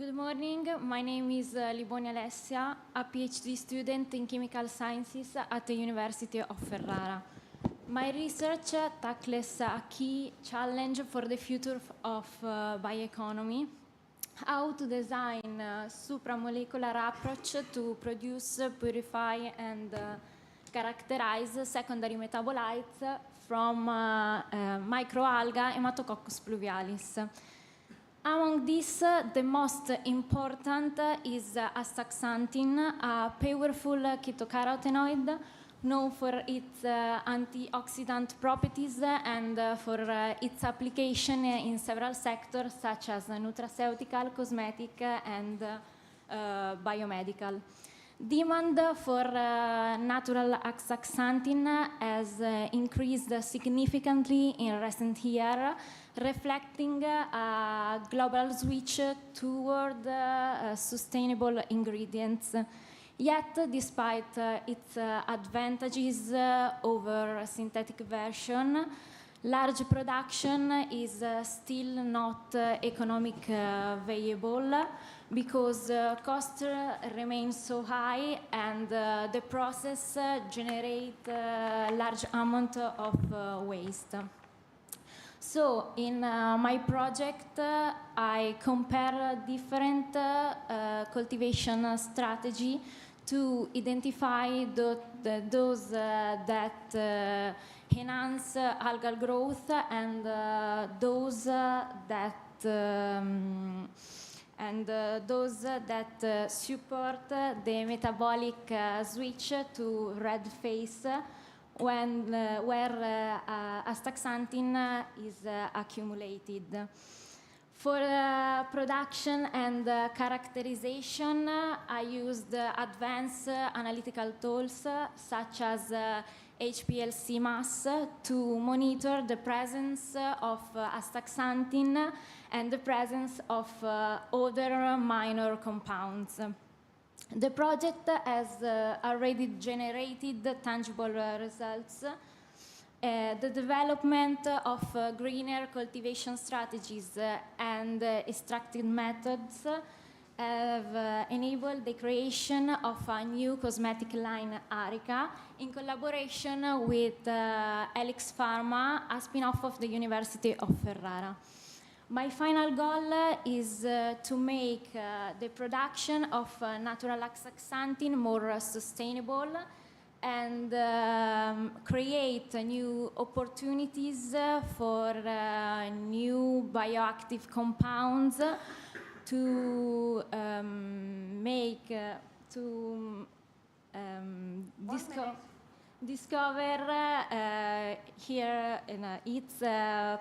Good morning. My name is Liboni Alessia, a PhD student in chemical sciences at the University of Ferrara. My research tackles a key challenge for the future of bioeconomy: how to design a supramolecular approach to produce, purify, and characterize secondary metabolites from microalga Hematococcus pluvialis. Among these, the most important is astaxanthin, a powerful phytocarotenoid known for its antioxidant properties and for its application in several sectors such as nutraceutical, cosmetic, and biomedical. Demand for natural astaxanthin has increased significantly in recent years, reflecting a global switch toward sustainable ingredients. Yet, despite its advantages over synthetic version, large production is still not economic viable because costs remain so high and the process generates large amount of waste. So, in my project, I compare different cultivation strategy to identify those that enhance algal growth and those that support the metabolic switch to red phase where astaxanthin is accumulated. For production and characterization, I used advanced analytical tools such as HPLC mass to monitor the presence of astaxanthin and the presence of other minor compounds. The project has already generated tangible results. The development of greener cultivation strategies and extracting methods have enabled the creation of a new cosmetic line, Arica, in collaboration with Helix Pharma, a spin-off of the University of Ferrara. My final goal is to make the production of natural astaxanthin more sustainable and create new opportunities for new bioactive compounds to discover here its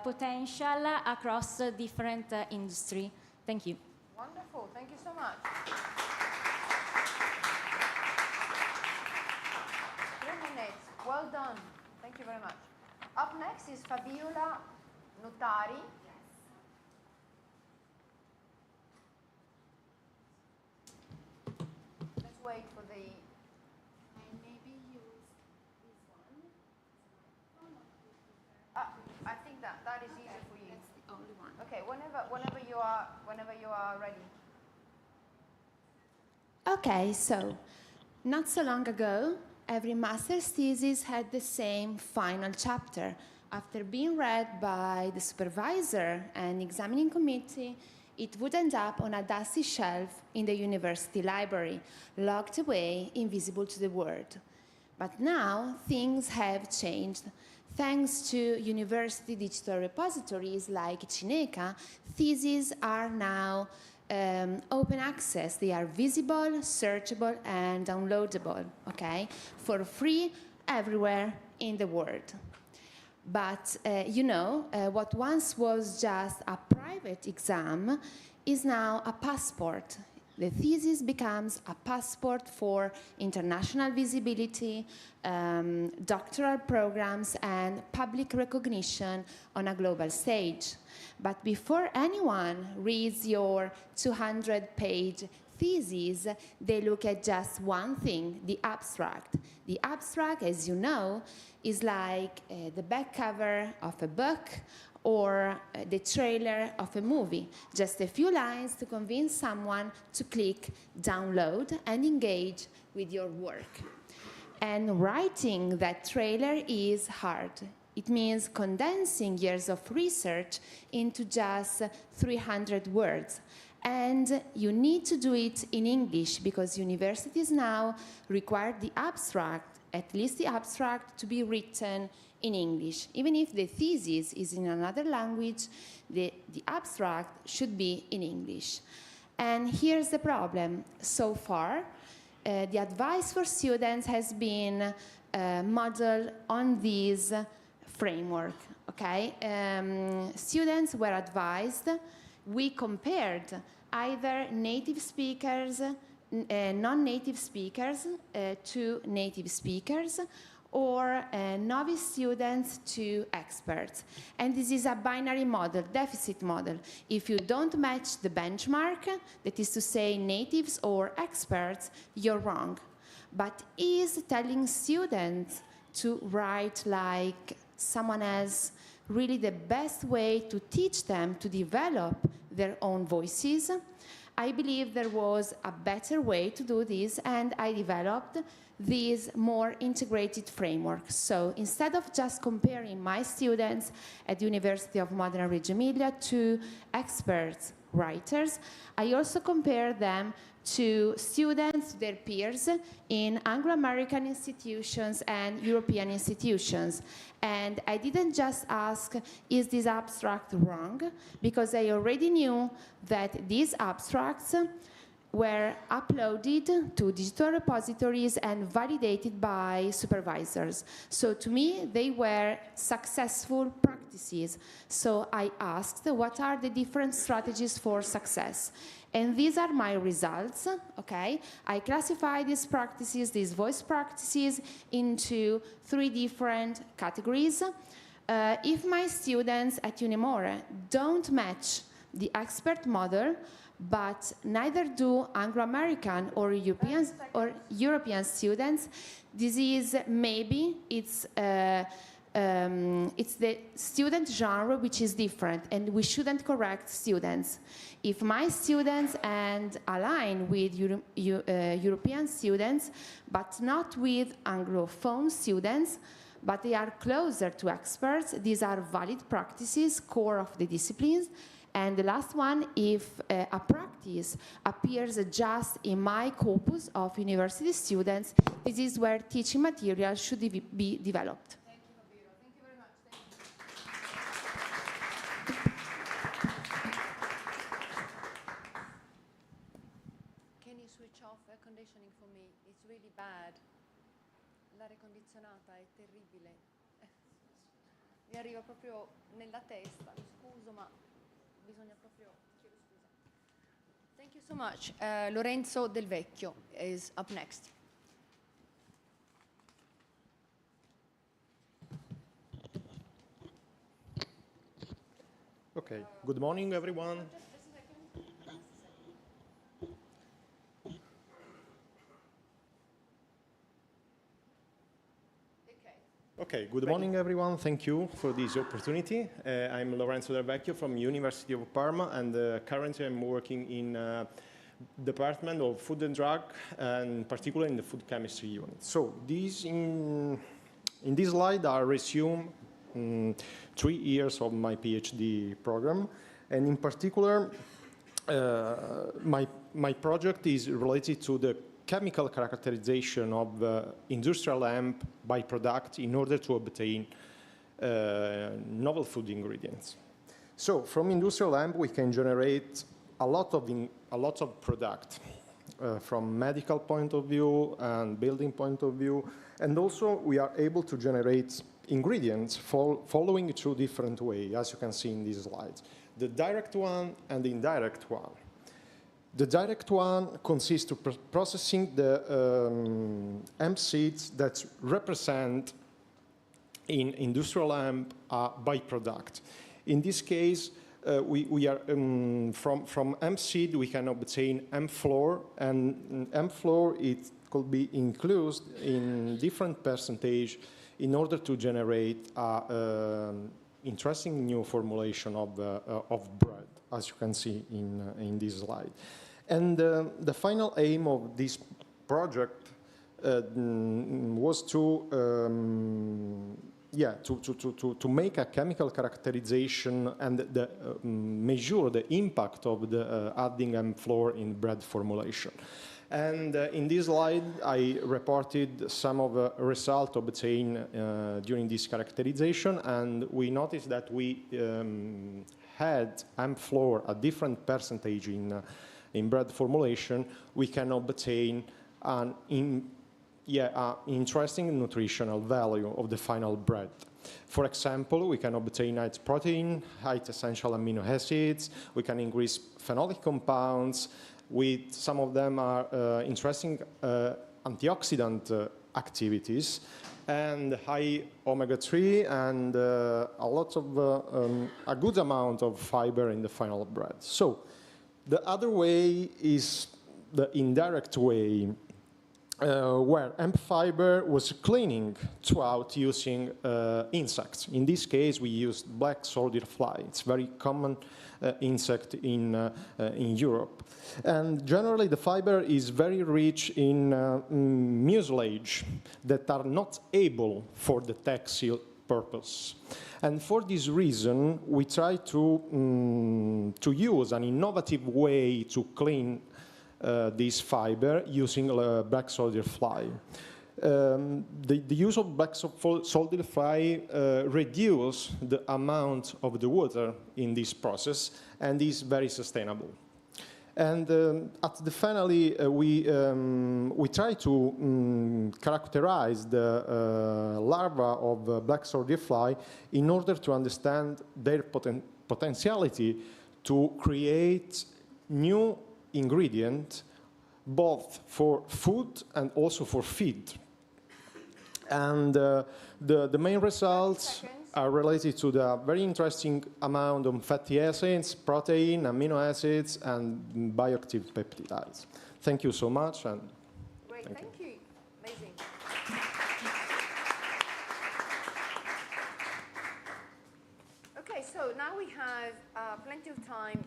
potential across different industry. Thank you. Wonderful. Thank you so much. 3 minutes. Well done. Thank you very much. Up next is Fabiola Nutari. Let's wait for the... I think that is easier for you. That's the only one. Okay, whenever you are ready. Okay, so not so long ago, every master's thesis had the same final chapter. After being read by the supervisor and examining committee, it would end up on a dusty shelf in the university library, locked away, invisible to the world. But now things have changed. Thanks to university digital repositories like Cineca, theses are now open access. They are visible, searchable, and downloadable, okay, for free everywhere in the world. But what once was just a private exam is now a passport. The thesis becomes a passport for international visibility, doctoral programs, and public recognition on a global stage. But before anyone reads your 200-page thesis, they look at just one thing, the abstract. The abstract, as you know, is like the back cover of a book or the trailer of a movie. Just a few lines to convince someone to click download and engage with your work. And writing that trailer is hard. It means condensing years of research into just 300 words. And you need to do it in English because universities now require the abstract, at least the abstract, to be written in English. Even if the thesis is in another language, the abstract should be in English. And here's the problem. So far, the advice for students has been modeled on this framework, okay? Students were advised, we compared either native speakers, non-native speakers to native speakers, or novice students to experts. And this is a binary model, deficit model. If you don't match the benchmark, that is to say natives or experts, you're wrong. But is telling students to write like someone else really the best way to teach them to develop their own voices? I believe there was a better way to do this, and I developed this more integrated framework. So instead of just comparing my students at the University of Modena Reggio Emilia to experts writers, I also compare them to students, their peers in Anglo-American institutions and European institutions. And I didn't just ask, is this abstract wrong? Because I already knew that these abstracts were uploaded to digital repositories and validated by supervisors. So to me, they were successful practices. So I asked, what are the different strategies for success? And these are my results, okay? I classify these practices, these voice practices, into 3 different categories. If my students at Unimore don't match the expert model, but neither do Anglo-American or European students, this is maybe it's the student genre which is different, and we shouldn't correct students. If my students and align with European students, but not with Anglophone students, but they are closer to experts, these are valid practices, core of the disciplines. And the last one, if a practice appears just in my corpus of university students, this is where teaching material should be developed. Thank you, Fabiola. Thank you very much. Can you switch off air conditioning for me? It's really bad. L'aria condizionata è terribile. Mi arriva proprio nella testa. Mi scuso, ma bisogna proprio... Chiedo scusa. Thank you so much. Lorenzo Del Vecchio is up next. Okay, good morning, everyone. Okay, good morning, everyone. Thank you for this opportunity. I'm Lorenzo Del Vecchio from University of Parma, and currently I'm working in Department of Food and Drug, and particularly in the food chemistry unit. So in this slide I resume 3 years of my PhD program, and in particular my project is related to the chemical characterization of industrial hemp byproduct in order to obtain novel food ingredients. So from industrial hemp we can generate a lot of product from medical point of view and building point of view, and also we are able to generate ingredients following 2 different ways, as you can see in these slides. The direct one and the indirect one. The direct one consists of processing the hemp seeds that represent in industrial hemp a byproduct. In this case, we are from hemp seed we can obtain hemp flour, and hemp flour it could be included in different percentage in order to generate interesting new formulation of bread, as you can see in this slide. And the final aim of this project was to make a chemical characterization and measure the impact of the adding mFlor in bread formulation. And in this slide, I reported some of the results obtained during this characterization, and we noticed that we had mFlor a different percentage in bread formulation. We can obtain an interesting nutritional value of the final bread. For example, we can obtain high protein, high essential amino acids, we can increase phenolic compounds, with some of them are interesting antioxidant activities, and high omega-3 and a good amount of fiber in the final bread. So the other way is the indirect way, where hemp fiber was cleaning throughout using insects. In this case, we used black soldier fly. It's a very common insect in Europe. And generally, the fiber is very rich in mucilage that are not able for the textile purpose. And for this reason, we try to use an innovative way to clean this fiber using black soldier fly. The use of black soldier fly reduces the amount of the water in this process and is very sustainable. And finally, we try to characterize the larva of black soldier fly in order to understand their potentiality to create new ingredient both for food and also for feed. And the main results are related to the very interesting amount of fatty acids, protein, amino acids, and bioactive peptides. Thank you so much. And great, thank you. Amazing. Okay, so now we have plenty of time,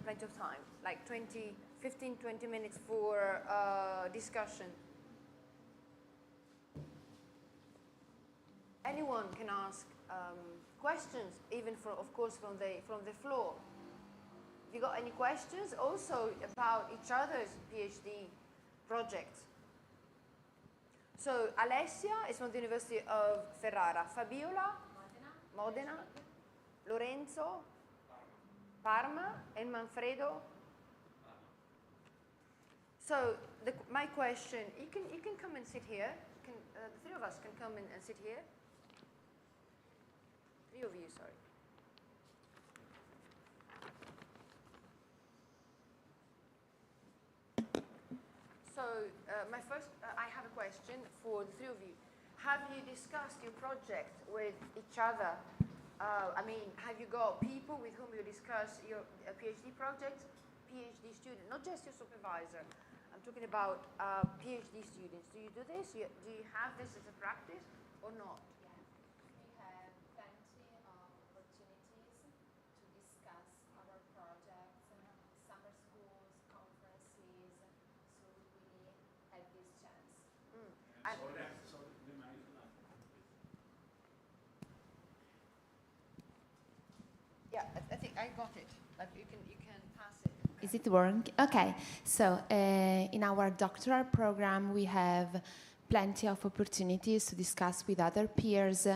like 15, 20 minutes for discussion. Anyone can ask questions, even of course from the floor. Have you got any questions also about each other's PhD projects? So Alessia is from the University of Ferrara. Fabiola? Modena. Lorenzo? Parma. And Manfredo? So my question, you can come and sit here. The three of us can come and sit here. Three of you, sorry. So I have a question for the three of you. Have you discussed your project with each other? Have you got people with whom you discuss your PhD project, PhD student, not just your supervisor? I'm talking about PhD students. Do you do this? Do you have this as a practice or not? Yeah, I think I got it. Like you can pass it. Is it working? Okay. So in our doctoral program, we have plenty of opportunities to discuss with other peers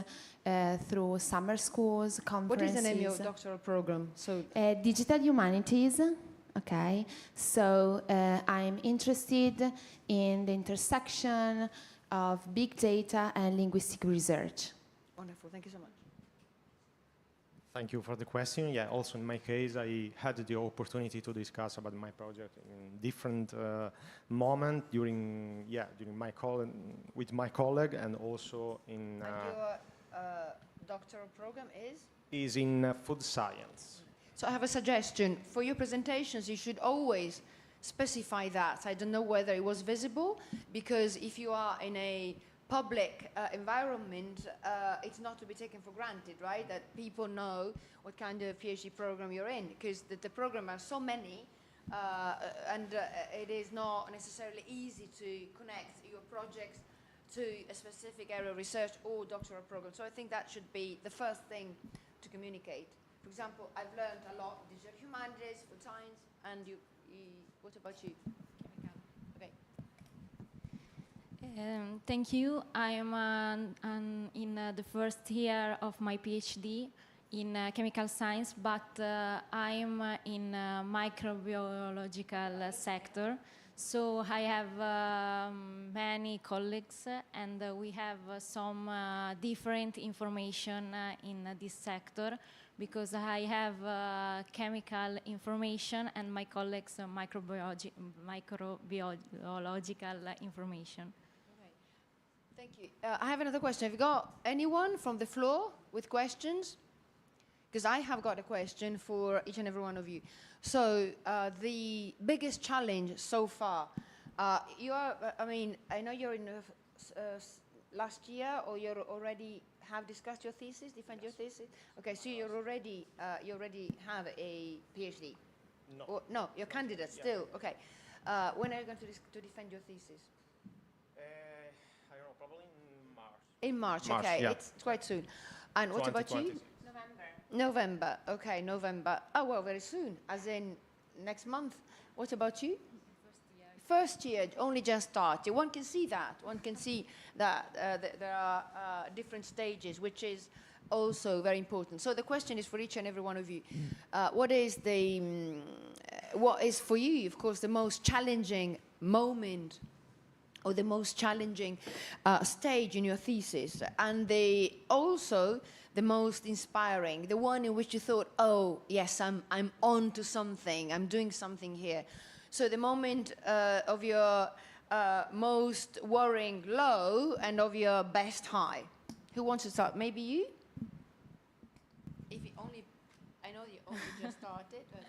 through summer schools, conferences. What is the name of your doctoral program? So Digital Humanities. Okay. So I'm interested in the intersection of big data and linguistic research. Wonderful. Thank you so much. thank you for the question. Yeah, also in my case, I had the opportunity to discuss about my project in different moment during with my colleague, and also in. And your doctoral program is in food science. So I have a suggestion. For your presentations, you should always specify that. I don't know whether it was visible, because if you are in a public environment, it's not to be taken for granted, right? That people know what kind of PhD program you're in, because the program are so many, and it is not necessarily easy to connect your projects to a specific area of research or doctoral program. So I think that should be the first thing to communicate. For example, I've learned a lot of digital humanities, food science, and what about you? Okay. Thank you. I am in the first year of my PhD in chemical science, but I am in microbiological sector. So I have many colleagues, and we have some different information in this sector, because I have chemical information and my colleagues microbiological information. Okay. Thank you. I have another question. Have you got anyone from the floor with questions? Because I have got a question for each and every one of you. So the biggest challenge so far, you are, I mean, I know you're in last year, or you already have discussed your thesis, defend your thesis? Okay, so you already have a PhD? No. Or, no, you're candidate still, okay. When are you going to defend your thesis? I don't know, probably in March. In March, March, okay, yeah. it's quite soon. And what about you? 2020. November, okay, November. Oh, well, very soon, as in next month. What about you? First year, only just started. One can see that. One can see that there are different stages, which is also very important. So the question is for each and every one of you. What is for you, of course, the most challenging moment or the most challenging stage in your thesis, and also the most inspiring, the one in which you thought, oh, yes, I'm on to something, I'm doing something here. So the moment of your most worrying low and of your best high. Who wants to start? Maybe you? If you only, I know you only just started, but...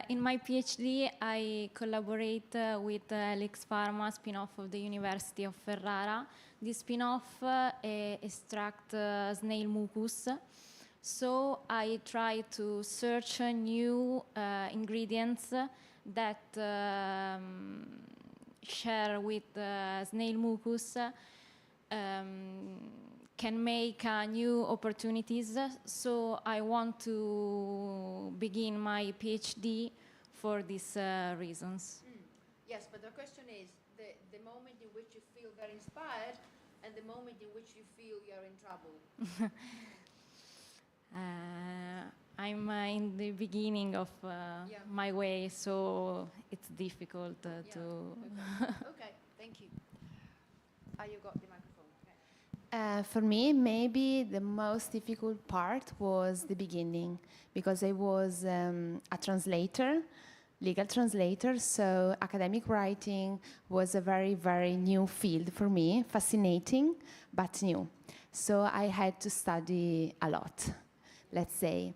In my PhD, I collaborate with Lex Pharma, spin-off of the University of Ferrara. This spin-off extract snail mucus. So I try to search new ingredients that share with snail mucus can make new opportunities. So I want to begin my PhD for these reasons. Yes, but the question is the moment in which you feel very inspired and the moment in which you feel you're in trouble. I'm in the beginning of my way, so it's difficult to... Okay, thank you. You got the microphone. For me, maybe the most difficult part was the beginning, because I was a translator, legal translator, so academic writing was a very, very new field for me, fascinating, but new. So I had to study a lot, let's say.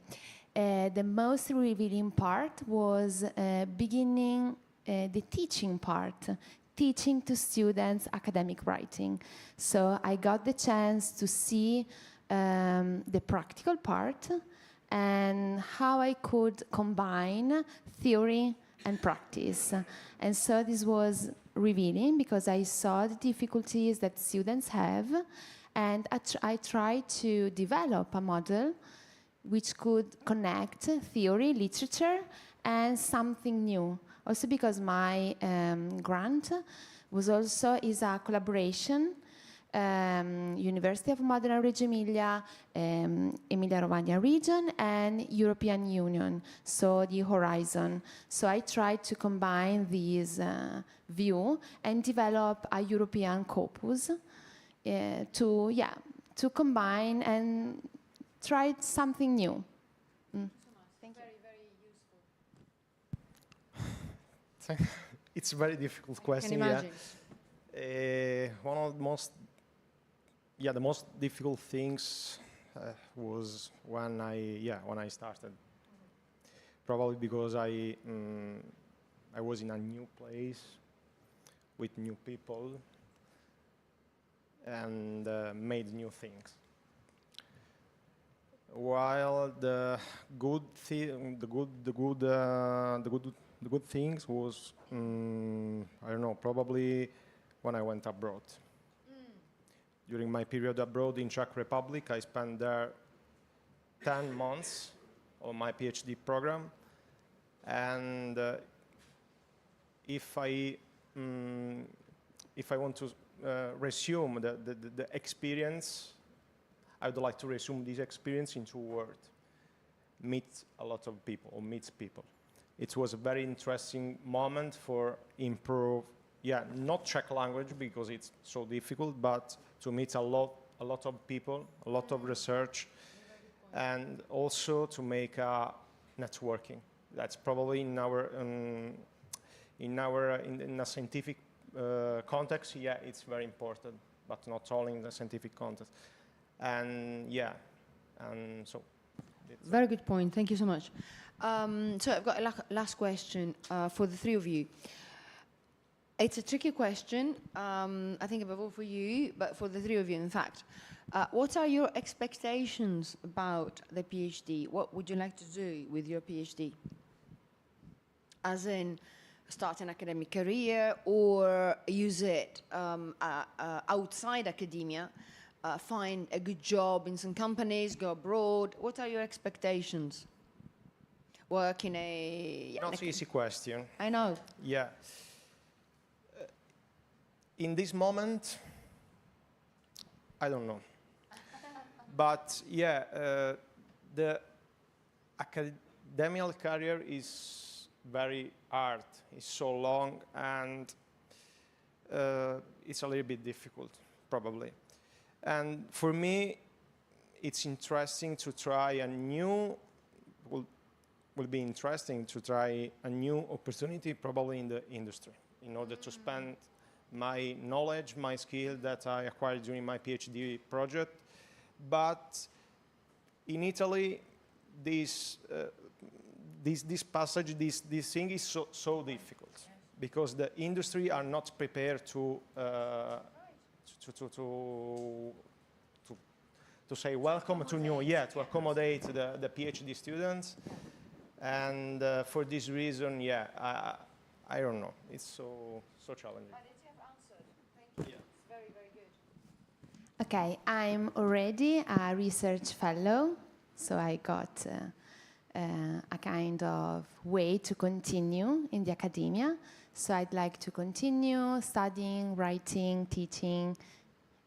The most revealing part was beginning the teaching part, teaching to students academic writing. So I got the chance to see the practical part and how I could combine theory and practice. And so this was revealing, because I saw the difficulties that students have, and I tried to develop a model which could connect theory, literature, and something new. Also because my grant is a collaboration, University of Modena Reggio Emilia, Emilia-Romagna region, and European Union, so the horizon. So I tried to combine these view and develop a European corpus to combine and try something new. Thank you. Very, very useful. It's a very difficult question. Can imagine. One of the most difficult things was when I started. Probably because I was in a new place with new people, and made new things. While the good things was, I don't know, probably when I went abroad. During my period abroad in Czech Republic, I spent there 10 months on my PhD program, and if I want to resume the experience, I would like to resume this experience in 2 words: meet a lot of people, or meet people. It was a very interesting moment for improve, not Czech language because it's so difficult, but to meet a lot of people, a lot of research, and also to make a networking. That's probably in a scientific context, it's very important, but not only in the scientific context. And so. Very good point. Thank you so much. So I've got a last question for the 3 of you. It's a tricky question, I think above all for you, but for the 3 of you, in fact. What are your expectations about the PhD? What would you like to do with your PhD? As in, start an academic career, or use it outside academia, find a good job in some companies, go abroad. What are your expectations? Work in a... Not an easy question. I know. Yeah. In this moment, I don't know. But the academic career is very hard. It's so long, and it's a little bit difficult, probably. And for me, it's interesting to try a new, will be interesting to try a new opportunity, probably in the industry, in order to spend my knowledge, my skill that I acquired during my PhD project. But in Italy, this passage, this thing is so difficult, because the industry are not prepared to say welcome to new, to accommodate the PhD students. And for this reason, I don't know. It's so challenging. Thank you. It's very, very good. Okay, I'm already a research fellow, so I got a kind of way to continue in the academia. So I'd like to continue studying, writing, teaching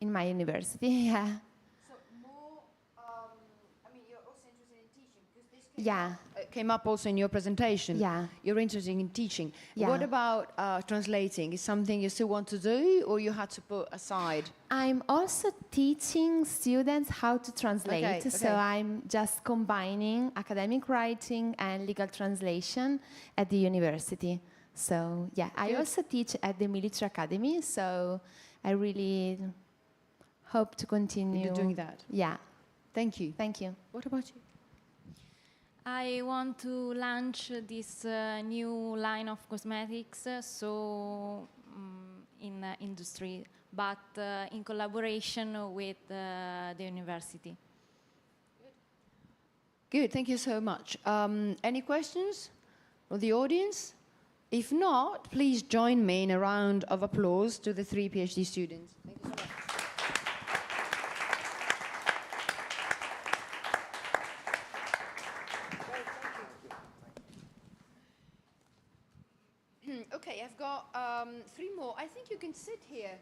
in my university. Yeah. So more, I mean, you're also interested in teaching, because this came up also in your presentation. Yeah. You're interested in teaching. Yeah. What about translating? Is something you still want to do, or you had to put aside? I'm also teaching students how to translate. Okay, So okay. I'm just combining academic writing and legal translation at the university. So I Good. also teach at the military academy. So I really hope to continue You're doing that. Yeah. Thank you. Thank you. What about you? I want to launch this new line of cosmetics, in industry, but in collaboration with the university. Good, thank you so much. Any questions from the audience? If not, please join me in a round of applause to the 3 PhD students. Thank you so much. Okay, I've got 3 more. I think you can sit here.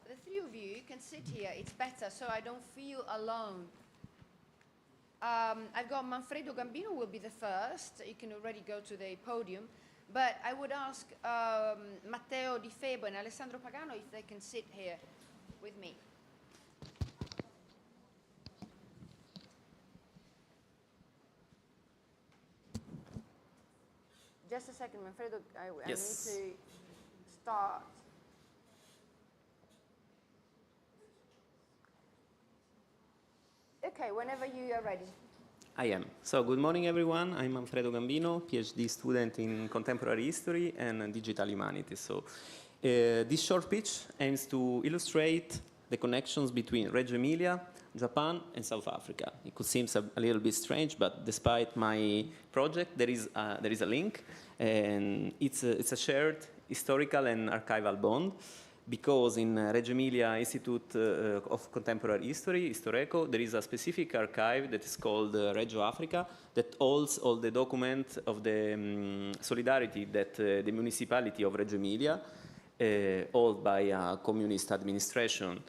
The 3 of you can sit here. It's better, so I don't feel alone. I've got Manfredo Gambino will be the first. You can already go to the podium. But I would ask Matteo Di Febo and Alessandro Pagano if they can sit here with me. Just a second, Manfredo. I need to start. Okay, whenever you are ready. I am. So good morning, everyone. I'm Manfredo Gambino, PhD student in Contemporary History and Digital Humanities. So this short pitch aims to illustrate the connections between Reggio Emilia, Japan, and South Africa. It could seem a little bit strange, but despite my project, there is a link, and it's a shared historical and archival bond, because in Reggio Emilia Institute of Contemporary History, Istoreco, there is a specific archive that is called Reggio Africa that holds all the documents of the solidarity that the municipality of Reggio Emilia, held by a communist administration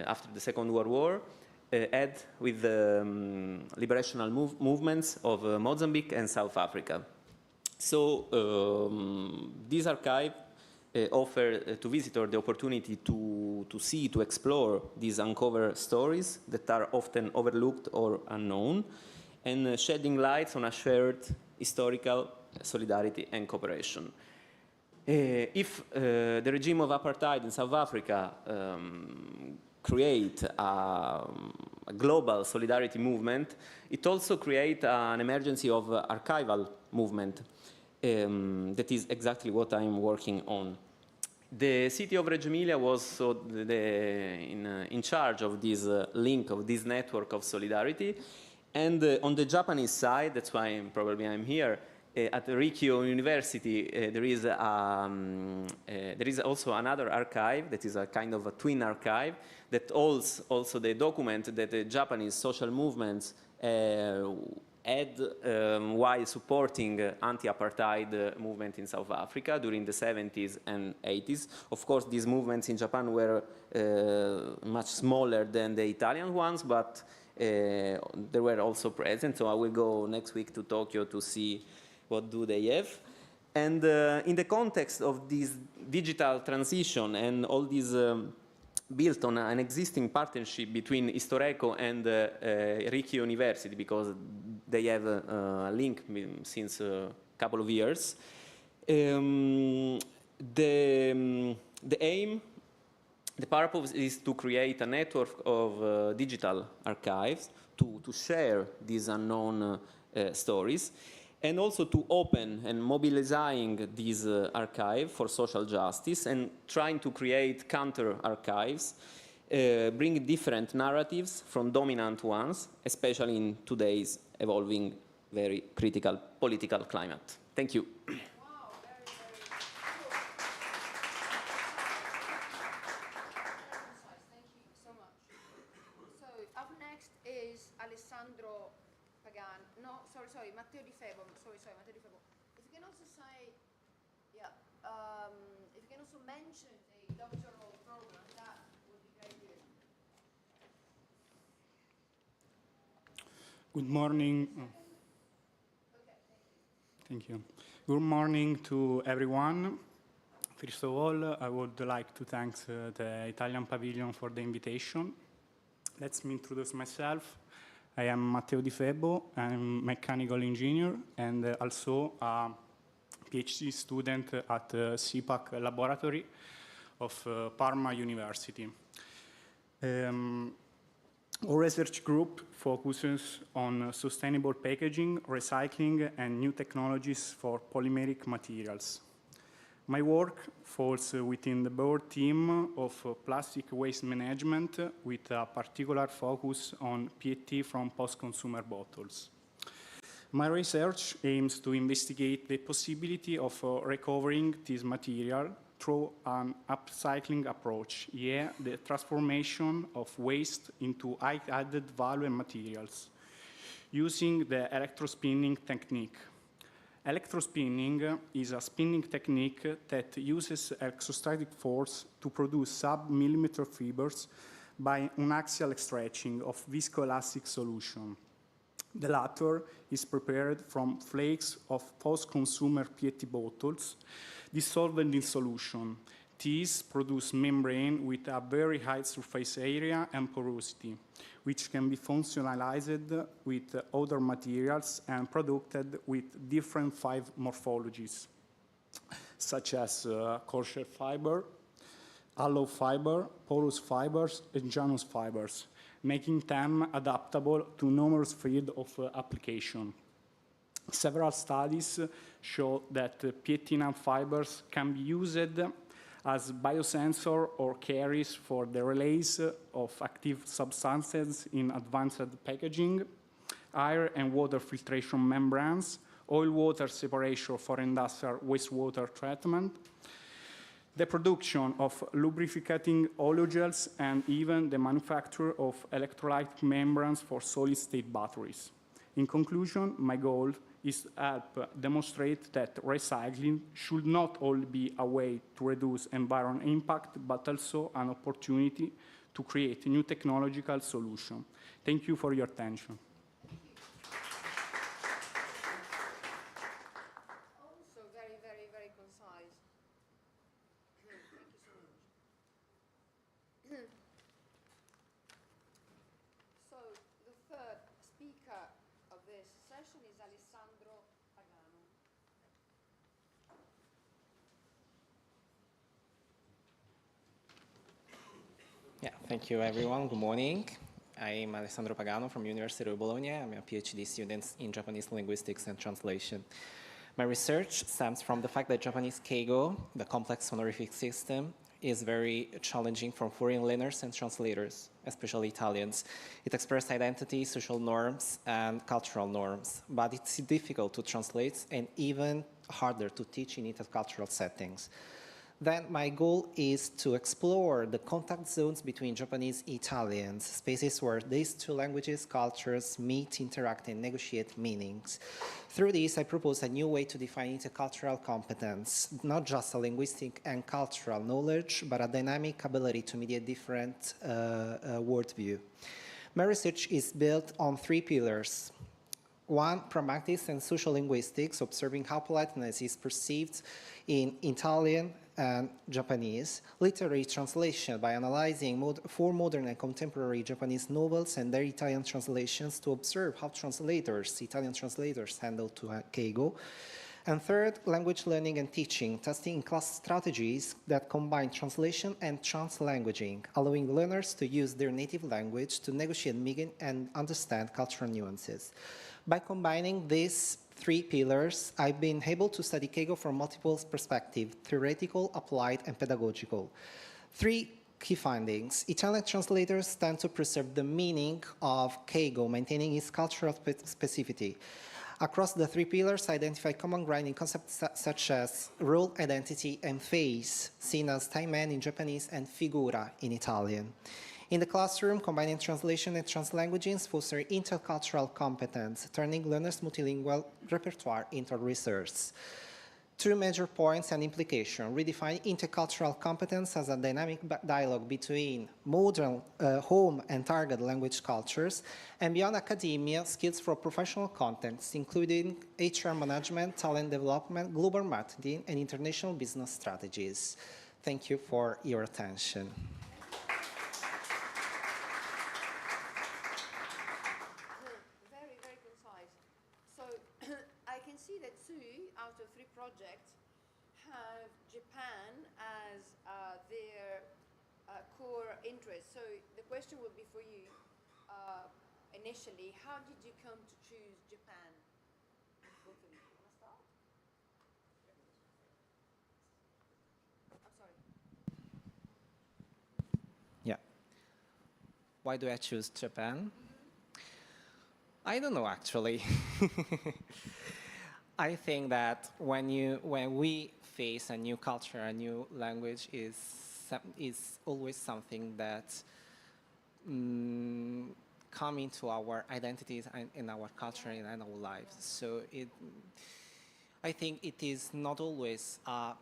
after the Second World War, had with the liberational movements of Mozambique and South Africa. So this archive offer to visitors the opportunity to see, to explore these uncovered stories that are often overlooked or unknown, and shedding lights on a shared historical solidarity and cooperation. If the regime of apartheid in South Africa create a global solidarity movement, it also create an emergency of archival movement. That is exactly what I'm working on. The city of Reggio Emilia was so in charge of this link, of this network of solidarity. And on the Japanese side, that's why probably I'm here, at Rikyo University, there is also another archive that is a kind of a twin archive that holds also the document that the Japanese social movements had while supporting anti-apartheid movement in South Africa during the 70s and 80s. Of course, these movements in Japan were much smaller than the Italian ones, but they were also present. So I will go next week to Tokyo to see what do they have. And in the context of this digital transition and all these built on an existing partnership between Istoreco and Rikyo University, because they have a link since a couple of years. The aim, the purpose is to create a network of digital archives to share these unknown stories, and also to open and mobilizing this archive for social justice and trying to create counter archives, bring different narratives from dominant ones, especially in today's evolving, very critical political climate. Thank you. Wow, very, very cool. Thank you so much. So up next is Alessandro Pagan. No, sorry, Matteo Di Febo. Sorry, Matteo Di Febo. If you can also say, yeah, if you can also mention the doctoral program, that would be great. Good morning. Okay, Thank you. Good morning to everyone. First of all, I would like to thank the Italian Pavilion for the invitation. Let me introduce myself. I am Matteo Di Febo. I'm a mechanical engineer and also a PhD student at the CPAC laboratory of Parma University. Our research group focuses on sustainable packaging, recycling, and new technologies for polymeric materials. My work falls within the board team of plastic waste management with a particular focus on PET from post-consumer bottles. My research aims to investigate the possibility of recovering this material through an upcycling approach, the transformation of waste into high added value materials, using the electrospinning technique. Electrospinning is a spinning technique that uses electrostatic force to produce sub-millimeter fibers by unaxial stretching of viscoelastic solution. The latter is prepared from flakes of post-consumer PET bottles dissolved in solution. These produce membrane with a very high surface area and porosity, which can be functionalized with other materials and produced with different 5 morphologies, such as coarser fiber, hollow fiber, porous fibers, and janus fibers, making them adaptable to numerous fields of application. Several studies show that PET fibers can be used as biosensor or carries for the release of active substances in advanced packaging, air and water filtration membranes, oil water separation for industrial wastewater treatment, the production of lubricating oleogels, and even the manufacture of electrolyte membranes for solid-state batteries. In conclusion, my goal is to help demonstrate that recycling should not only be a way to reduce environmental impact, but also an opportunity to create a new technological solution. Thank you for your attention. Also very, very, very concise. Thank you so much. So the third speaker of this session is Alessandro Pagano. Yeah, thank you everyone. Good morning. I'm Alessandro Pagano from University of Bologna. I'm a PhD student in Japanese linguistics and translation. My research stems from the fact that Japanese keigo, the complex honorific system, is very challenging for foreign learners and translators, especially Italians. It expresses identity, social norms, and cultural norms, but it's difficult to translate and even harder to teach in intercultural settings. Then my goal is to explore the contact zones between Japanese and Italians, spaces where these two languages, cultures meet, interact, and negotiate meanings. Through this, I propose a new way to define intercultural competence, not just a linguistic and cultural knowledge, but a dynamic ability to mediate different worldview. My research is built on three pillars. One, pragmatics and social linguistics, observing how politeness is perceived in Italian and Japanese. Literary translation by analyzing four modern and contemporary Japanese novels and their Italian translations to observe how Italian translators handle keigo. And third, language learning and teaching, testing in-class strategies that combine translation and translanguaging, allowing learners to use their native language to negotiate meaning and understand cultural nuances. By combining these three pillars, I've been able to study keigo from multiple perspectives: theoretical, applied, and pedagogical. Three key findings. Italian translators tend to preserve the meaning of keigo, maintaining its cultural specificity. Across the three pillars, identify common ground in concepts such as role, identity, and face, seen as taimen in Japanese and figura in Italian. In the classroom, combining translation and translanguaging foster intercultural competence, turning learners' multilingual repertoire into research. Two major points and implication: redefine intercultural competence as a dynamic dialogue between modern home and target language cultures, and beyond academia, skills for professional contexts, including HR management, talent development, global marketing, and international business strategies. Thank you for your attention. Very, very concise. So I can see that 2 out of 3 projects have Japan as their core interest. So the question would be for you initially, how did you come to choose Japan? Both of you. Want to start? I'm sorry. Yeah. Why do I choose Japan? I don't know, actually. I think that when we face a new culture, a new language is always something that come into our identities and in our culture and in our lives. So I think it is not always a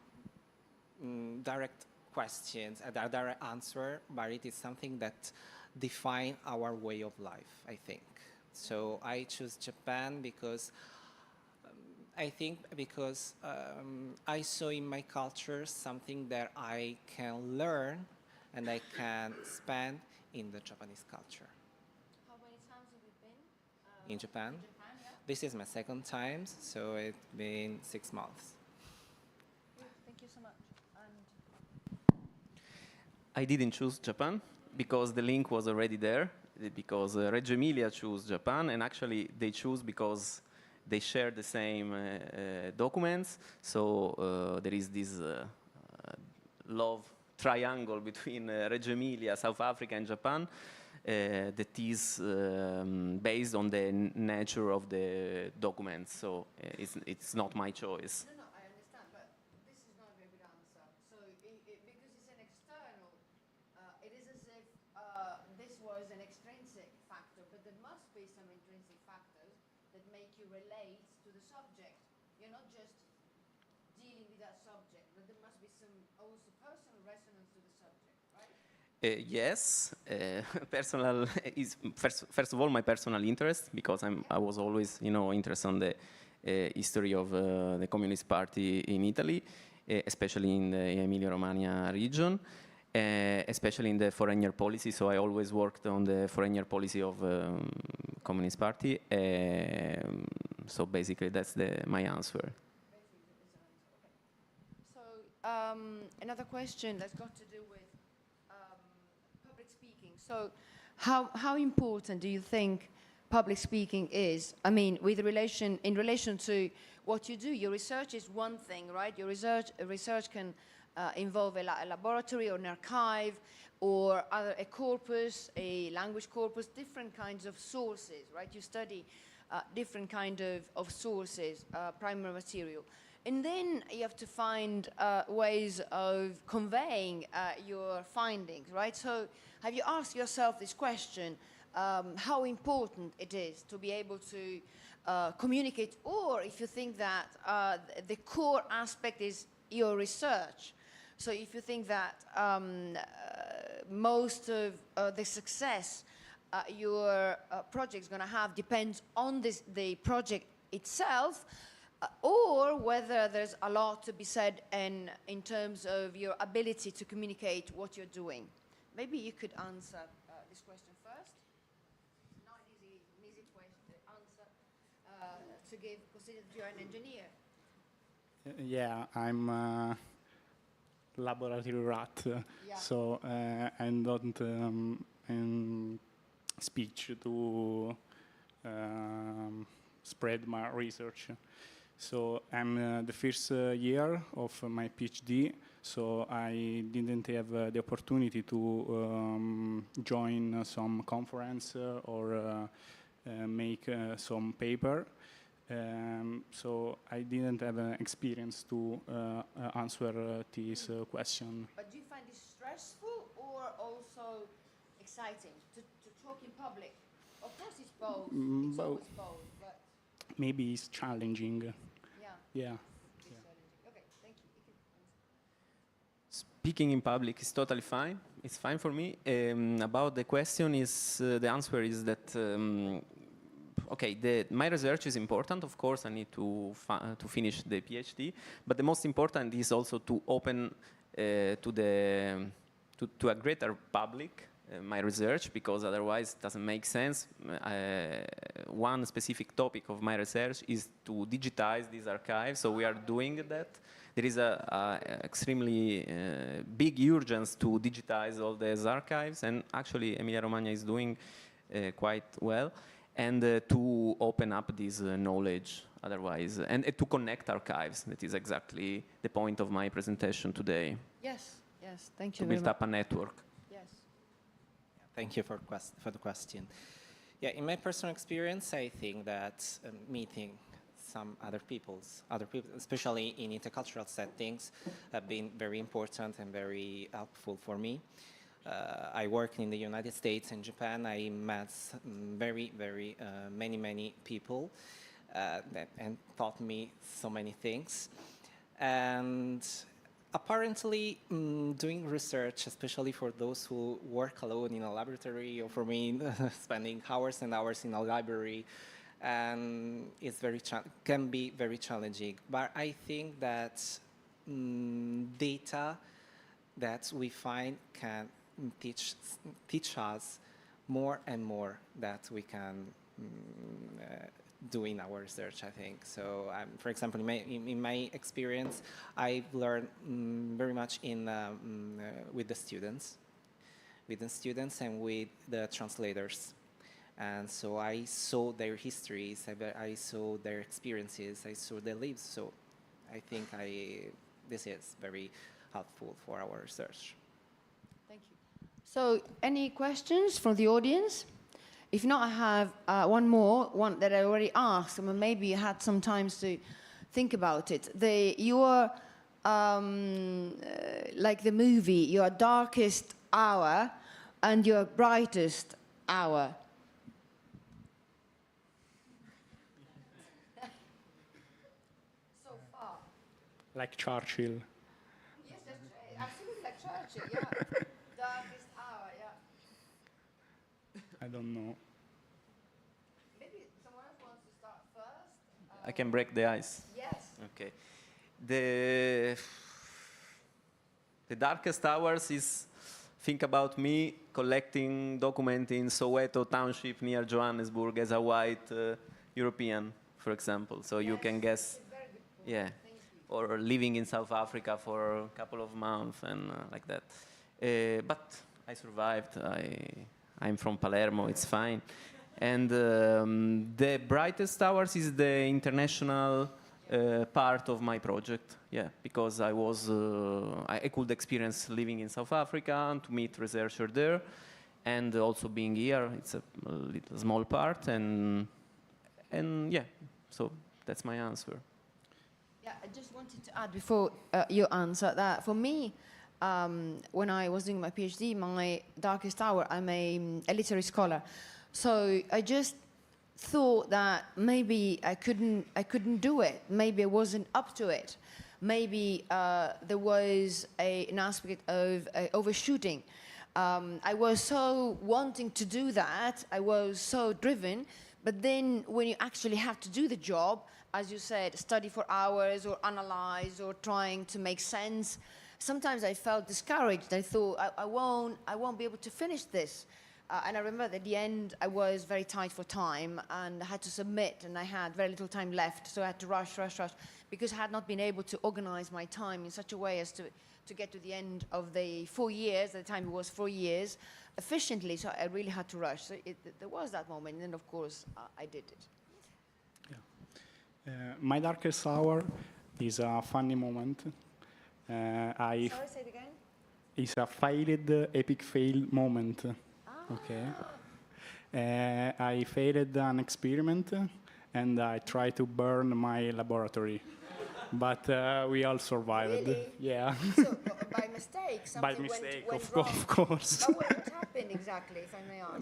direct question, a direct answer, but it is something that defines our way of life, I think. So I choose Japan because I saw in my culture something that I can learn and I can spend in the Japanese culture. How many times have you been? In Japan? Japan, yeah. This is my second time, so it's been 6 months. Good, thank you so much. And I didn't choose Japan because the link was already there, because Reggio Emilia chose Japan, and actually they choose because they share the same documents, so there is this love triangle between Reggio Emilia, South Africa, and Japan that is based on the nature of the documents. So it's not my choice. No, I understand, but this is not a very good answer. So, because it's an external, it is as if this was an extrinsic factor, but there must be some intrinsic factors that make you relate to the subject. You're not just dealing with that subject, but there must be some also personal resonance to the subject, right? Yes, personal is first of all my personal interest, because I was always interested in the history of the Communist Party in Italy, especially in the Emilia-Romagna region, especially in the foreign policy. So I always worked on the foreign policy of Communist Party. So basically that's my answer. So another question that's got to do with public speaking. So how important do you think public speaking is? I mean, in relation to what you do, your research is one thing, right? Your research can involve a laboratory or an archive or a corpus, a language corpus, different kinds of sources, right? You study different kind of sources, primary material. And then you have to find ways of conveying your findings, right? So have you asked yourself this question, how important it is to be able to communicate, or if you think that the core aspect is your research? So if you think that most of the success your project is going to have depends on the project itself, or whether there's a lot to be said in terms of your ability to communicate what you're doing. Maybe you could answer this question first. Not an easy question answer to give, considering you're an engineer. Yeah, I'm a laboratory rat, Yeah. so I don't speech to spread my research. So I'm the first year of my PhD, so I didn't have the opportunity to join some conference or make some paper. So I didn't have an experience to answer this question. But do you find this stressful or also exciting to talk in public? Of course it's both, it's both. always both, but Maybe it's challenging. yeah. Yeah. It's challenging. Okay, thank you. You can answer. Speaking in public is totally fine. It's fine for me. About the question is, the answer is that, okay, my research is important. Of course, I need to finish the PhD. But the most important is also to open to a greater public my research, because otherwise it doesn't make sense. One specific topic of my research is to digitize these archives, so we are doing that. There is a extremely big urgence to digitize all these archives, and actually Emilia-Romagna is doing quite well, and to open up this knowledge otherwise, and to connect archives. That is exactly the point of my presentation today. Yes, thank To you very build much. up a network. Yes. Thank you for the question. Yeah, in my personal experience, I think that meeting some other people, especially in intercultural settings, have been very important and very helpful for me. I worked in the United States and Japan. I met many people and taught me so many things. And apparently, doing research, especially for those who work alone in a laboratory, or for me, spending hours and hours in a library, and can be very challenging. But I think that data that we find can teach us more and more that we can do in our research, I think. So, for example, in my experience, I've learned very much with the students and with the translators. And so I saw their histories, I saw their experiences, I saw their lives. So I think this is very helpful for our research. Thank you. So, any questions from the audience? If not, I have one that I already asked, and maybe you had some time to think about it. Your, like the movie, your darkest hour and your brightest hour. So far. Like Churchill. Yes, that's absolutely like Churchill, yeah. Darkest hour, yeah. I don't know. Maybe someone else wants to start first. I can break the ice. Yes. Okay. The darkest hours is think about me collecting documents in Soweto Township near Johannesburg as a white European, for example. So you can guess, yeah, or living in South Africa for a couple of months and like that. But I survived. I'm from Palermo. It's fine. And the brightest hours is the international part of my project, yeah, because I could experience living in South Africa and to meet researchers there, and also being here, it's a little small part, and yeah, so that's my answer. Yeah, I just wanted to add before you answer that for me, when I was doing my PhD, my darkest hour, I'm a literary scholar, so I just thought that maybe I couldn't do it. Maybe I wasn't up to it. Maybe there was an aspect of overshooting. I was so wanting to do that. I was so driven. But then when you actually have to do the job, as you said, study for hours or analyze or trying to make sense, sometimes I felt discouraged. I thought, I won't be able to finish this. And I remember at the end, I was very tight for time and I had to submit and I had very little time left. So I had to rush, because I had not been able to organize my time in such a way as to get to the end of the 4 years, at the time it was 4 years, efficiently. So I really had to rush. So there was that moment. And then, of course, I did it. Yeah. My darkest hour is a funny moment. Sorry, say it again. It's a failed epic fail moment. Okay. I failed an experiment and I tried to burn my laboratory. But we all survived. Really? Yeah. So, by mistake, By something mistake, went of, wrong. of course. But what happened exactly, if I may ask?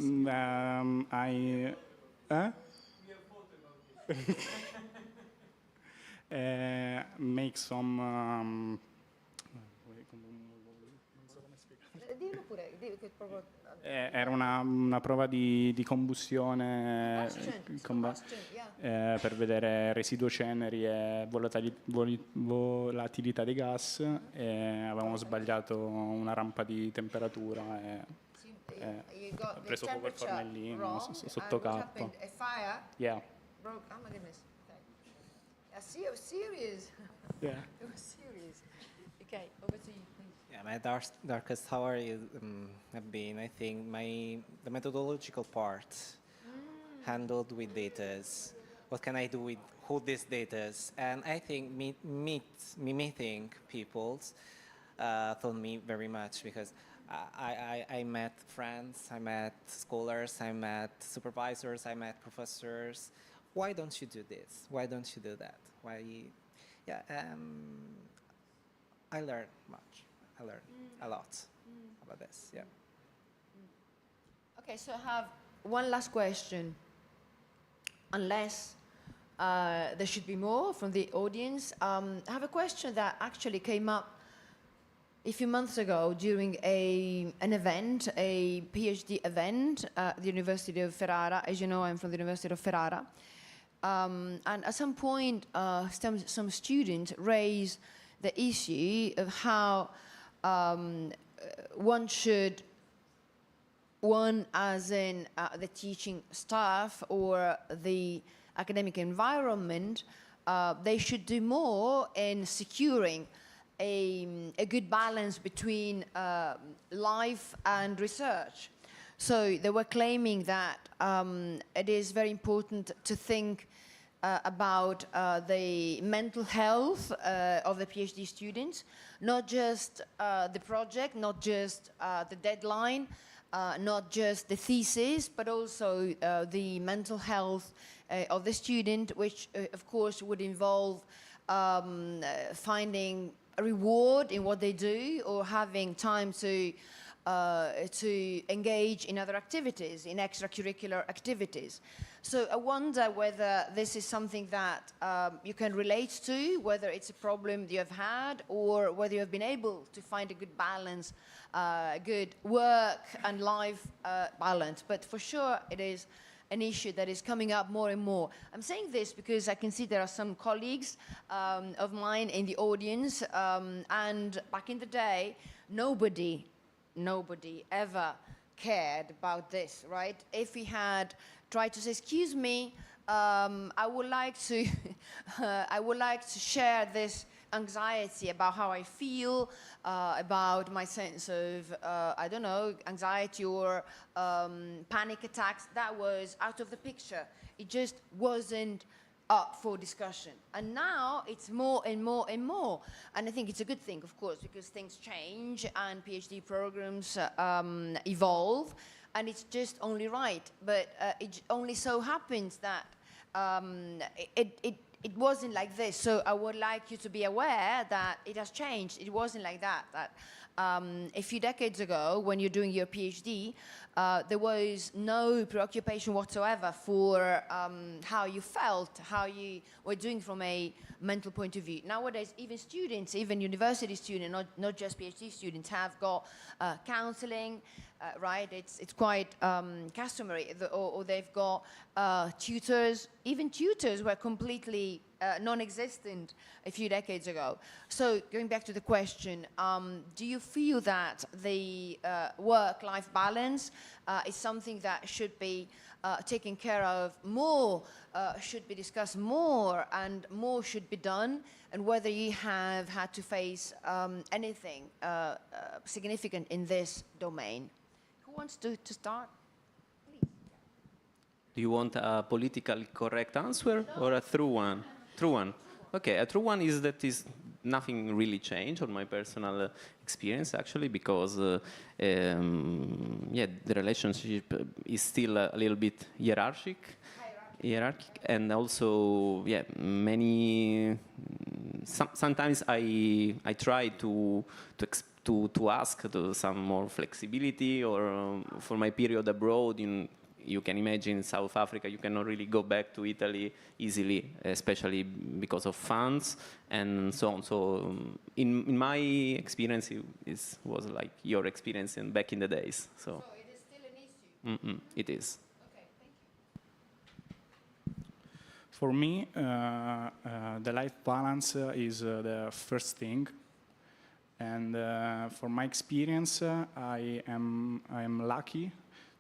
Make some. Dillo pure, che proprio... Era una prova di combustione Combustion, yeah. per vedere residuo ceneri e volatilità dei gas, e avevamo sbagliato una rampa di temperatura e ho preso fuoco il fornellino sotto cappa. A fire Yeah. broke. Oh my goodness. Okay. It was serious. Yeah. It was serious. Okay, over to you, please. Yeah, my darkest hour is have been, I think, the methodological part handled with datas. What can I do with all these datas? And I think meeting people taught me very much, because I met friends, I met scholars, I met supervisors, I met professors. Why don't you do this? Why don't you do that? Why? Yeah, I learned much. I learned a lot about this, yeah. Okay, so I have one last question. Unless there should be more from the audience. I have a question that actually came up a few months ago during an event, a PhD event at the University of Ferrara. As you know, I'm from the University of Ferrara. And at some point, some students raised the issue of how one as in the teaching staff or the academic environment, they should do more in securing a good balance between life and research. So they were claiming that it is very important to think about the mental health of the PhD students, not just the project, not just the deadline, not just the thesis, but also the mental health of the student, which of course would involve finding a reward in what they do or having time to engage in other activities, in extracurricular activities. So I wonder whether this is something that you can relate to, whether it's a problem you have had, or whether you have been able to find a good balance, good work and life balance. But for sure, it is an issue that is coming up more and more. I'm saying this because I can see there are some colleagues of mine in the audience, and back in the day, nobody ever cared about this, right? If we had tried to say, excuse me, I would like to, I would like to share this anxiety about how I feel, about my sense of, I don't know, anxiety or panic attacks, that was out of the picture. It just wasn't up for discussion. And now it's more and more and more. And I think it's a good thing, of course, because things change and PhD programs evolve, and it's just only right. But it only so happens that it wasn't like this. So I would like you to be aware that it has changed. It wasn't like that. A few decades ago, when you're doing your PhD, there was no preoccupation whatsoever for how you felt, how you were doing from a mental point of view. Nowadays, even students, even university students, not just PhD students, have got counseling, right? It's quite customary, or they've got tutors. Even tutors were completely non-existent a few decades ago. So going back to the question, do you feel that the work-life balance is something that should be taken care of more, should be discussed more, and more should be done, and whether you have had to face anything significant in this domain? Who wants to start? Please. Do you want a politically correct answer or a true one? True one. Okay, a true one is that is nothing really changed on my personal experience, actually, because yeah, the relationship is still a little bit hierarchic, and also yeah, many. Sometimes I try to ask some more flexibility, or for my period abroad you can imagine in South Africa, you cannot really go back to Italy easily, especially because of funds and so on. So in my experience, it was like your experience back in the days. So it is still an issue? It is. Okay, thank you. For me, the life balance is the first thing. And for my experience, I am lucky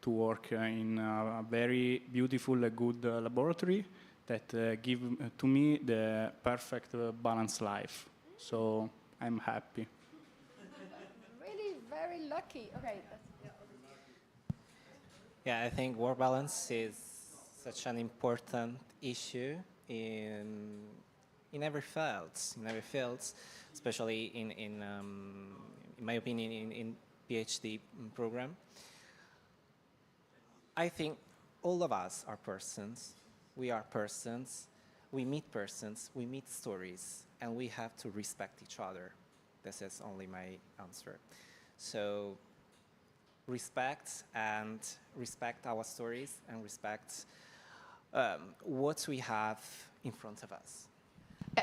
to work in a very beautiful, good laboratory that give to me the perfect balanced life. So I'm happy. Really very lucky. Okay. Yeah, I think work balance is such an important issue in every field, especially in my opinion, in PhD program. I think all of us are persons. We are persons. We meet stories, and we have to respect each other. This is only my answer. So respect our stories, and respect what we have in front of us.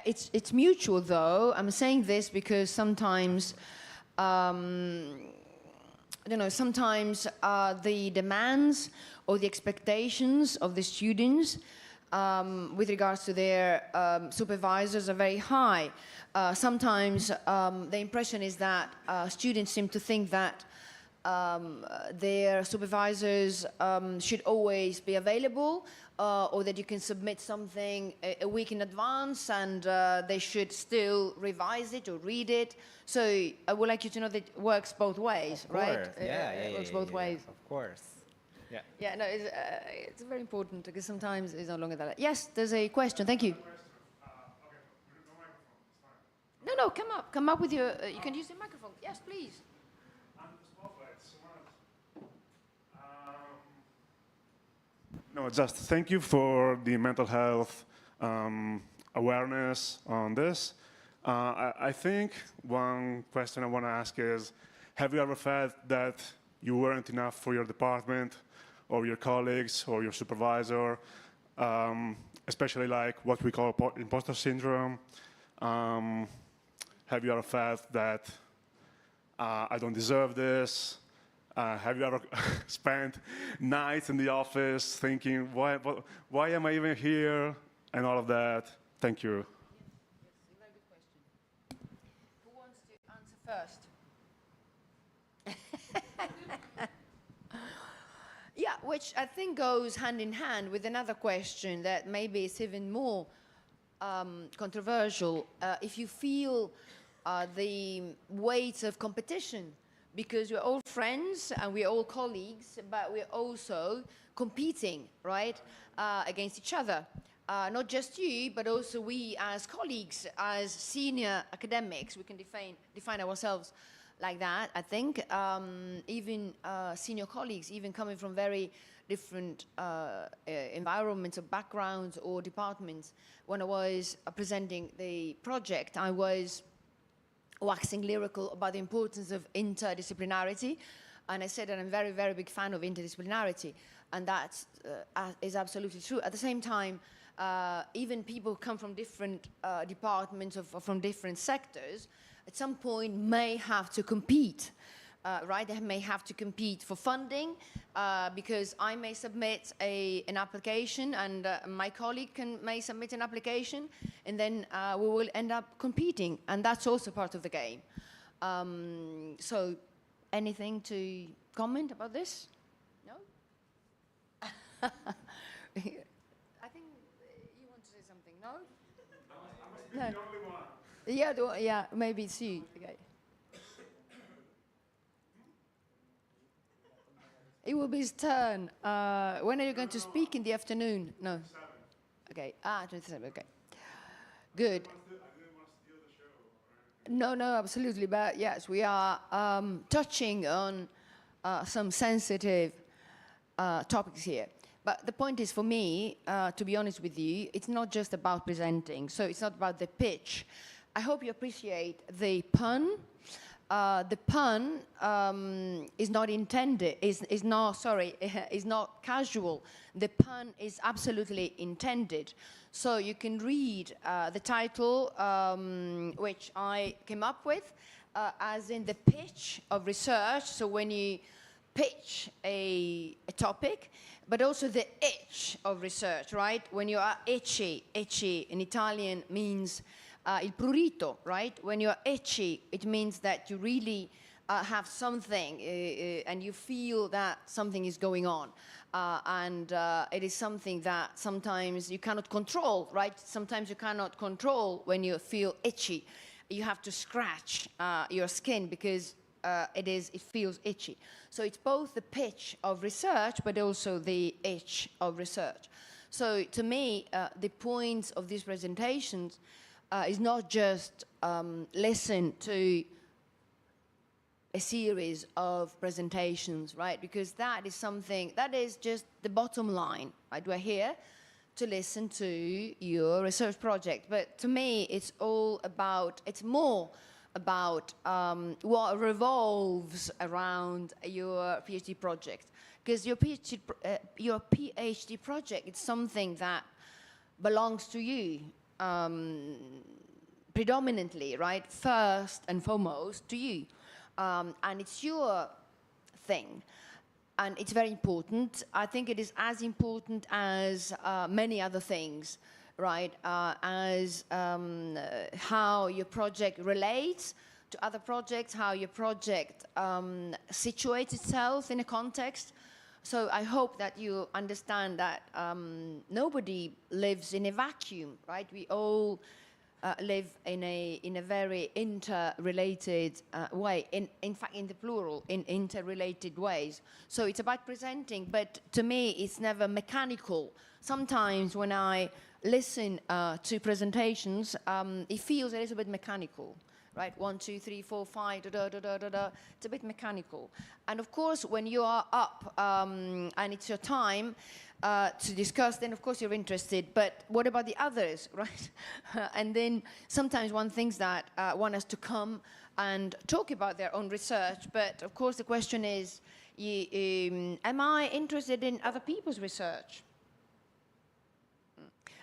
It's mutual, though. I'm saying this because sometimes, I don't know, sometimes the demands or the expectations of the students with regards to their supervisors are very high. Sometimes the impression is that students seem to think that their supervisors should always be available, or that you can submit something a week in advance and they should still revise it or read it. So I would like you to know that it works both ways, right? Yeah, it works both ways. Of course. Yeah. Yeah, no, it's very important because sometimes it's no longer that. Yes, there's a question. Thank you. No, come up with your. You can use the microphone. Yes, please. No, just thank you for the mental health awareness on this. I think one question I want to ask is, have you ever felt that you weren't enough for your department or your colleagues or your supervisor, especially like what we call imposter syndrome? Have you ever felt that I don't deserve this? Have you ever spent nights in the office thinking, why am I even here? And all of that. Thank you. Yes, a very good question. Who wants to answer first? Yeah, which I think goes hand in hand with another question that maybe is even more controversial. If you feel the weight of competition, because we're all friends and we're all colleagues, but we're also competing, right, against each other. Not just you, but also we as colleagues, as senior academics, we can define ourselves like that, I think. Even senior colleagues, even coming from very different environments or backgrounds or departments. When I was presenting the project, I was waxing lyrical about the importance of interdisciplinarity. And I said that I'm a very, very big fan of interdisciplinarity. And that is absolutely true. At the same time, even people come from different departments or from different sectors, at some point may have to compete, right? They may have to compete for funding because I may submit an application and my colleague may submit an application, and then we will end up competing, and that's also part of the game. So anything to comment about this? No? I think you want to say something, no? I must be the only one. Yeah, maybe it's you. Okay. It will be his turn. When are you going to speak in the afternoon? No. Okay. 27. Okay. Good. No, absolutely. But yes, we are touching on some sensitive topics here. But the point is, for me, to be honest with you, it's not just about presenting. So it's not about the pitch. I hope you appreciate the pun. The pun is not intended, is not casual. The pun is absolutely intended. So you can read the title, which I came up with, as in the pitch of research. So when you pitch a topic, but also the itch of research, right? When you are itchy in Italian means il prurito, right? When you're itchy, it means that you really have something and you feel that something is going on. And it is something that sometimes you cannot control, right? Sometimes you cannot control when you feel itchy. You have to scratch your skin because it feels itchy. So it's both the pitch of research, but also the itch of research. So to me, the point of these presentations is not just listen to a series of presentations, right? Because that is something, that is just the bottom line, right? We're here to listen to your research project. But to me, it's all about, it's more about what revolves around your PhD project. Because your PhD project is something that belongs to you. Predominantly, right, first and foremost to you, and it's your thing, and it's very important. I think it is as important as many other things, right, as how your project relates to other projects, how your project situates itself in a context. So I hope that you understand that nobody lives in a vacuum, right? We all live in a very interrelated way, in fact in the plural, in interrelated ways. So it's about presenting, but to me it's never mechanical. Sometimes when I listen to presentations, it feels a little bit mechanical, right? 1, 2, 3, 4, 5, da da da da da da. It's a bit mechanical. And of course, when you are up and it's your time to discuss, then of course you're interested. But what about the others, right? And then sometimes one thinks that one has to come and talk about their own research. But of course, the question is, am I interested in other people's research?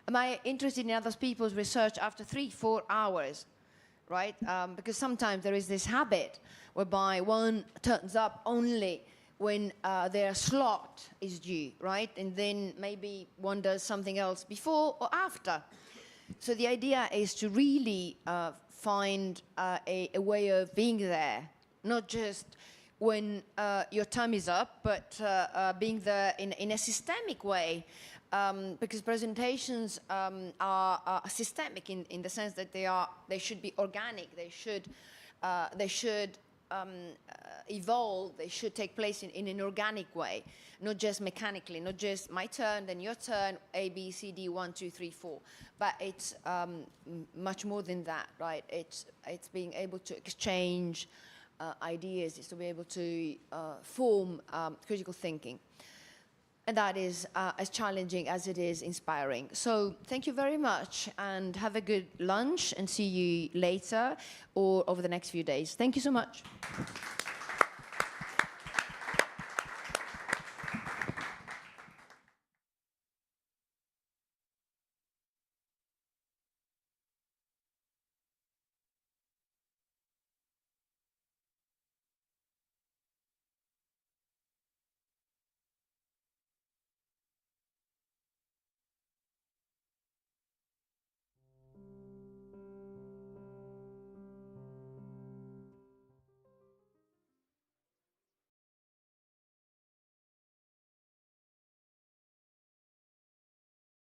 Am I interested in other people's research after 3, 4 hours? Right? Because sometimes there is this habit whereby one turns up only when their slot is due, right? And then maybe one does something else before or after. So the idea is to really find a way of being there, not just when your time is up, but being there in a systemic way. Because presentations are systemic in the sense that they should be organic, they should evolve, they should take place in an organic way, not just mechanically, not just my turn, then your turn, A, B, C, D, 1, 2, 3, 4. But it's much more than that, right? It's being able to exchange ideas, it's to be able to form critical thinking. And that is as challenging as it is inspiring. So thank you very much, and have a good lunch, and see you later or over the next few days. Thank you so much.